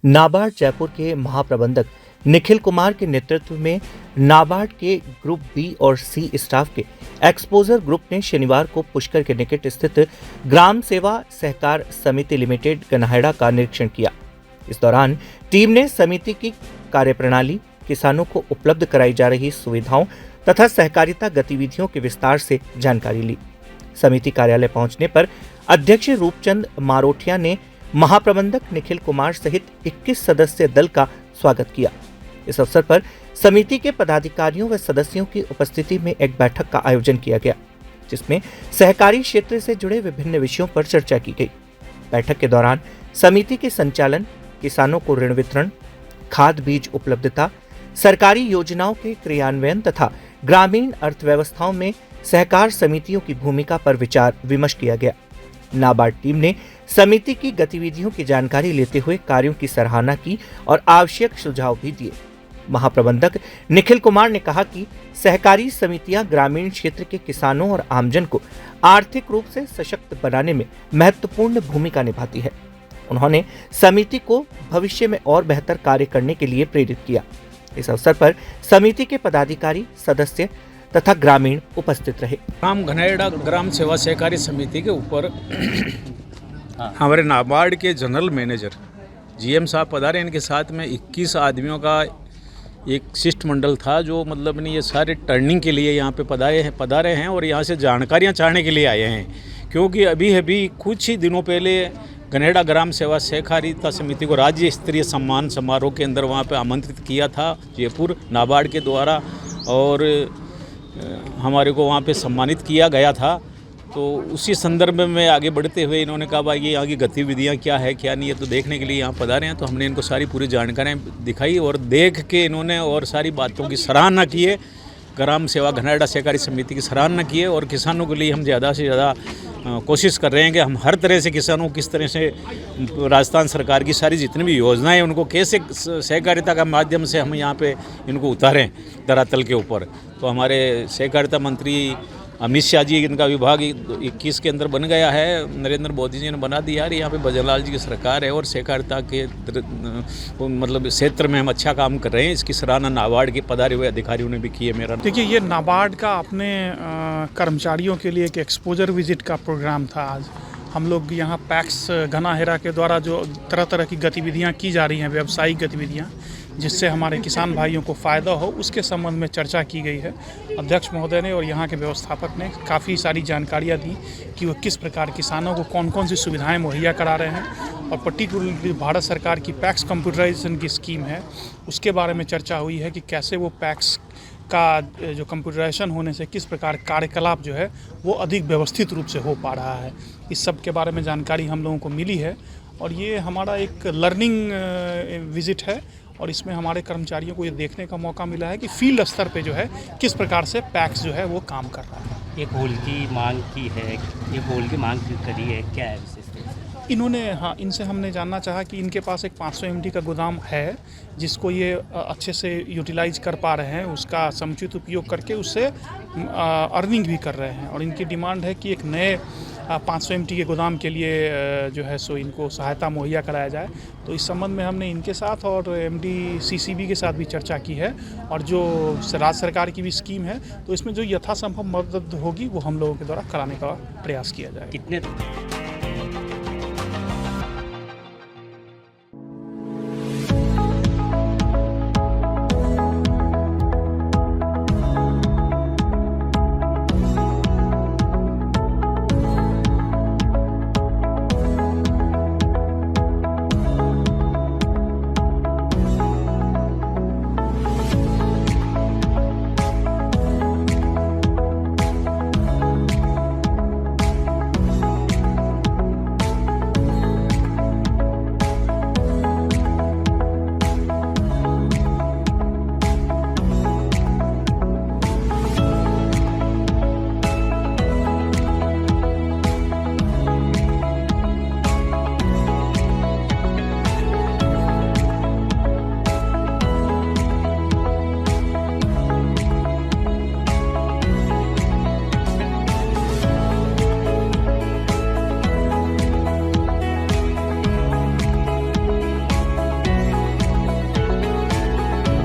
नाबार्ड जयपुर के महाप्रबंधक निखिल कुमार के नेतृत्व में नाबार्ड के ग्रुप बी और सी स्टाफ के एक्सपोजर ग्रुप ने शनिवार को पुष्कर के निकट स्थित ग्राम सेवा सहकार समिति लिमिटेड गन्हेड़ा का निरीक्षण किया। इस दौरान टीम ने समिति की कार्यप्रणाली, किसानों को उपलब्ध कराई जा रही सुविधाओं तथा सहकारिता गतिविधियों के विस्तार से जानकारी ली। समिति कार्यालय पहुंचने पर अध्यक्ष रूपचंद मारोठिया ने महाप्रबंधक निखिल कुमार सहित 21 सदस्यीय दल का स्वागत किया। इस अवसर पर समिति के पदाधिकारियों व सदस्यों की उपस्थिति में एक बैठक का आयोजन किया गया, जिसमें सहकारी क्षेत्र से जुड़े विभिन्न विषयों पर चर्चा की गई। बैठक के दौरान समिति के संचालन, किसानों को ऋण वितरण, खाद बीज उपलब्धता, सरकारी योजनाओं के क्रियान्वयन तथा ग्रामीण अर्थव्यवस्थाओं में सहकार समितियों की भूमिका पर विचार विमर्श किया गया। नाबार्ड टीम ने समिति की गतिविधियों की जानकारी लेते हुए कार्यों की सराहना की और आवश्यक सुझाव भी दिए। महाप्रबंधक निखिल कुमार ने कहा कि सहकारी समितियां ग्रामीण क्षेत्र के किसानों और आमजन को आर्थिक रूप से सशक्त बनाने में महत्वपूर्ण भूमिका निभाती है। उन्होंने समिति को भविष्य में और बेहतर कार्य करने के लिए प्रेरित किया। इस अवसर पर समिति के पदाधिकारी, सदस्य तथा ग्रामीण उपस्थित रहे। ग्राम गन्हेड़ा ग्राम सेवा सहकारी समिति के ऊपर हमारे नाबार्ड के जनरल मैनेजर जीएम साहब पधारे। इनके साथ में 21 आदमियों का एक शिष्टमंडल था, जो मतलब नहीं ये सारे टर्निंग के लिए यहाँ पे पधारे हैं और यहाँ से जानकारियाँ चाहने के लिए आए हैं। क्योंकि अभी कुछ ही दिनों पहले गन्हेड़ा ग्राम सेवा सहकारिता समिति को राज्य स्तरीय सम्मान समारोह के अंदर वहाँ पे आमंत्रित किया था जयपुर नाबार्ड के द्वारा, और हमारे को वहाँ पे सम्मानित किया गया था। तो उसी संदर्भ में आगे बढ़ते हुए इन्होंने कहा भाई ये यहाँ की गतिविधियाँ क्या है क्या नहीं है, तो देखने के लिए यहाँ पधारे हैं। तो हमने इनको सारी पूरी जानकारियाँ दिखाई और देख के इन्होंने और सारी बातों की सराहना की है। ग्राम सेवा गन्हेड़ा सहकारी समिति की सराहना की है और किसानों के लिए हम ज़्यादा से ज़्यादा कोशिश कर रहे हैं कि हम हर तरह से किसानों को किस तरह से राजस्थान सरकार की सारी जितनी भी योजनाएं उनको कैसे सहकारिता का माध्यम से हम यहाँ पे इनको उतारें धरातल के ऊपर। तो हमारे सहकारिता मंत्री अमित शाह जी, इनका विभाग 21 के अंदर बन गया है, नरेंद्र मोदी जी ने बना दिया है। यहाँ पे भजनलाल जी की सरकार है और सहकारिता के मतलब क्षेत्र में हम अच्छा काम कर रहे हैं। इसकी सराहना नाबार्ड के पधारे हुए अधिकारियों ने भी की है। मेरा देखिए, ये नाबार्ड का अपने कर्मचारियों के लिए एक एक्सपोजर विजिट का प्रोग्राम था। आज हम लोग यहाँ पैक्स गन्हेड़ा के द्वारा जो तरह तरह की गतिविधियाँ की जा रही हैं, व्यावसायिक गतिविधियाँ, जिससे हमारे किसान भाइयों को फ़ायदा हो, उसके संबंध में चर्चा की गई है। अध्यक्ष महोदय ने और यहाँ के व्यवस्थापक ने काफ़ी सारी जानकारियाँ दी कि वो किस प्रकार किसानों को कौन कौन सी सुविधाएं मुहैया करा रहे हैं, और पर्टिकुलरली भारत सरकार की पैक्स कंप्यूटराइजेशन की स्कीम है, उसके बारे में चर्चा हुई है कि कैसे वो पैक्स का जो कंप्यूटराइजेशन होने से किस प्रकार कार्यकलाप जो है वो अधिक व्यवस्थित रूप से हो पा रहा है। इस सब के बारे में जानकारी हम लोगों को मिली है और ये हमारा एक लर्निंग विजिट है और इसमें हमारे कर्मचारियों को ये देखने का मौका मिला है कि फील्ड स्तर पे जो है किस प्रकार से पैक्स जो है वो काम कर रहा है। एक होल की मांग की है, एक होल की मांग करी है, क्या है विशेष? इन्होंने इनसे हमने जानना चाहा कि इनके पास एक 500 MT का गोदाम है, जिसको ये अच्छे से यूटिलाइज कर पा रहे हैं, उसका समुचित उपयोग करके उससे अर्निंग भी कर रहे हैं। और इनकी डिमांड है कि एक नए 500 MT के गोदाम के लिए जो है सो इनको सहायता मुहैया कराया जाए। तो इस संबंध में हमने इनके साथ और MD CCB के साथ भी चर्चा की है और जो राज्य सरकार की भी स्कीम है, तो इसमें जो यथासंभव मदद होगी वो हम लोगों के द्वारा कराने का प्रयास किया जाएगा। कितने